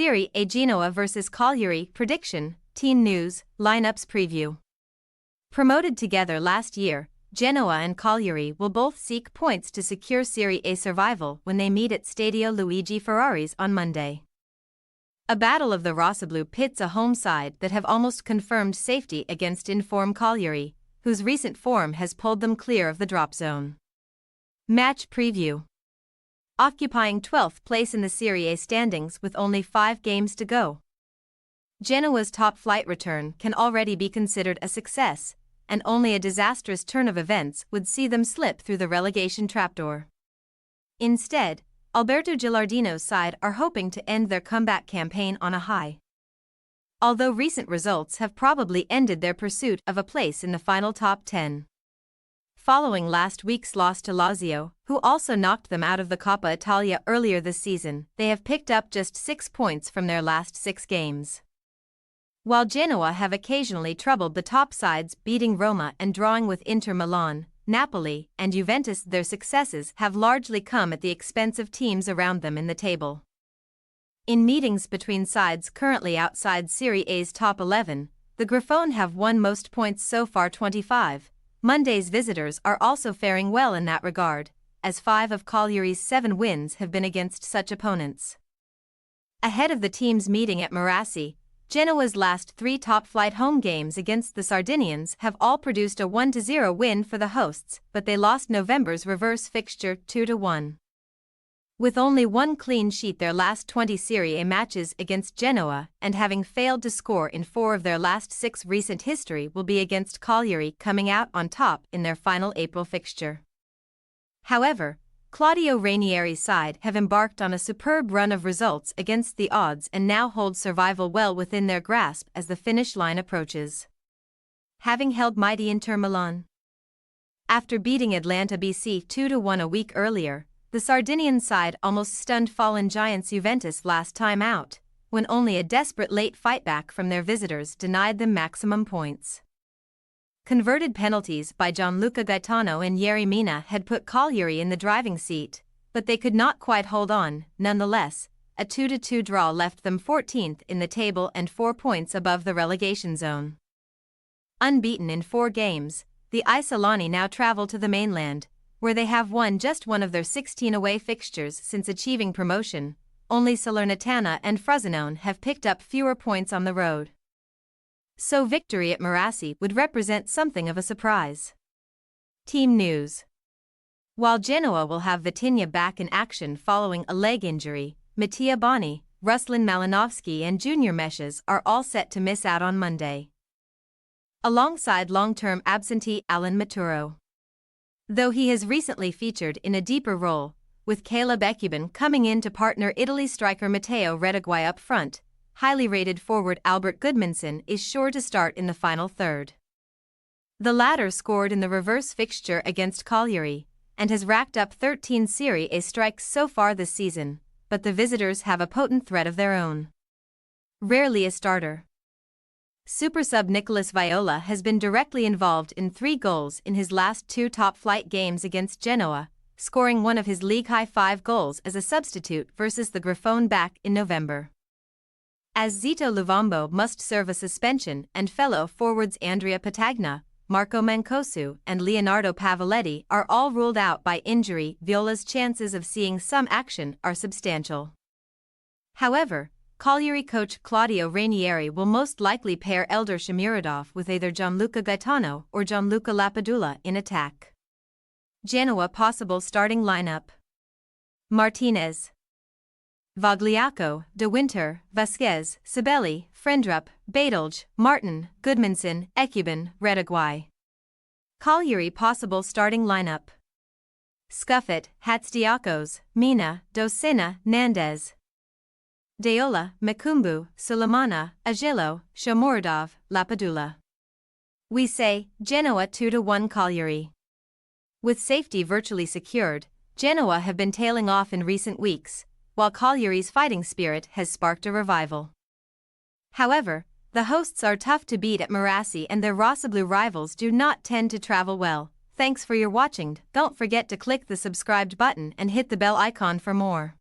Serie A Genoa vs Cagliari prediction, team news, lineups preview. Promoted together last year, Genoa and Cagliari will both seek points to secure Serie A survival when they meet at Stadio Luigi Ferraris on Monday. A battle of the Rossoblu pits a home side that have almost confirmed safety against in-form Cagliari, whose recent form has pulled them clear of the drop zone. Match preview. Occupying 12th place in the Serie A standings with only 5 games to go, Genoa's top-flight return can already be considered a success, and only a disastrous turn of events would see them slip through the relegation trapdoor. Instead, Alberto Gilardino's side are hoping to end their comeback campaign on a high. Although recent results have probably ended their pursuit of a place in the final top 10. Following last week's loss to Lazio, who also knocked them out of the Coppa Italia earlier this season, they have picked up just 6 points from their last 6 games. While Genoa have occasionally troubled the top sides, beating Roma and drawing with Inter Milan, Napoli, and Juventus, their successes have largely come at the expense of teams around them in the table. In meetings between sides currently outside Serie A's top 11, the Grifone have won most points so far, 25. Monday's visitors are also faring well in that regard, as 5 of Cagliari's 7 wins have been against such opponents. Ahead of the teams meeting at Marassi, Genoa's last 3 top-flight home games against the Sardinians have all produced a 1-0 win for the hosts, but they lost November's reverse fixture 2-1. With only 1 clean sheet their last 20 Serie A matches against Genoa, and having failed to score in 4 of their last 6 recent history will be against Cagliari, coming out on top in their final April fixture. However, Claudio Ranieri's side have embarked on a superb run of results against the odds and now hold survival well within their grasp as the finish line approaches. Having held mighty Inter Milan after beating Atalanta BC 2-1 a week earlier, the Sardinian side almost stunned fallen giants Juventus last time out, when only a desperate late fightback from their visitors denied them maximum points. Converted penalties by Gianluca Gaetano and Yerry Mina had put Cagliari in the driving seat, but they could not quite hold on. Nonetheless, a 2-2 draw left them 14th in the table and 4 points above the relegation zone. Unbeaten in 4 games, the Isolani now travel to the mainland, where they have won just one of their 16 away fixtures since achieving promotion. Only Salernitana and Frosinone have picked up fewer points on the road. So victory at Marassi would represent something of a surprise. Team news. While Genoa will have Vitinha back in action following a leg injury, Mattia Boni, Ruslan Malinovsky and Junior Meshes are all set to miss out on Monday, alongside long-term absentee Alan Maturo. Though he has recently featured in a deeper role, with Caleb Ekuban coming in to partner Italy striker Matteo Retegui up front, highly rated forward Albert Gudmundsson is sure to start in the final third. The latter scored in the reverse fixture against Cagliari, and has racked up 13 Serie A strikes so far this season, but the visitors have a potent threat of their own. Rarely a starter, super sub Nicolas Viola has been directly involved in 3 goals in his last 2 top-flight games against Genoa, scoring one of his league-high 5 goals as a substitute versus the Grifone back in November. As Zito Luvumbo must serve a suspension and fellow forwards Andrea Patagna, Marco Mancosu and Leonardo Pavoletti are all ruled out by injury, Viola's chances of seeing some action are substantial. However, Cagliari coach Claudio Ranieri will most likely pair Eldar Shomurodov with either Gianluca Gaetano or Gianluca Lapadula in attack. Genoa possible starting lineup: Martinez, Vogliacco, De Winter, Vasquez, Sibeli, Frendrup, Badalj, Martin, Gudmundsson, Ekuban, Retegui. Cagliari possible starting lineup: Scuffet, Hatzidiakos, Mina, Docena, Nandez, Deola, Makumbu, Sulemana, Agilo, Shomurodov, Lapadula. We say, Genoa 2-1 Cagliari. With safety virtually secured, Genoa have been tailing off in recent weeks, while Cagliari's fighting spirit has sparked a revival. However, the hosts are tough to beat at Marassi and their Rossoblu rivals do not tend to travel well. Thanks for your watching. Don't forget to click the subscribed button and hit the bell icon for more.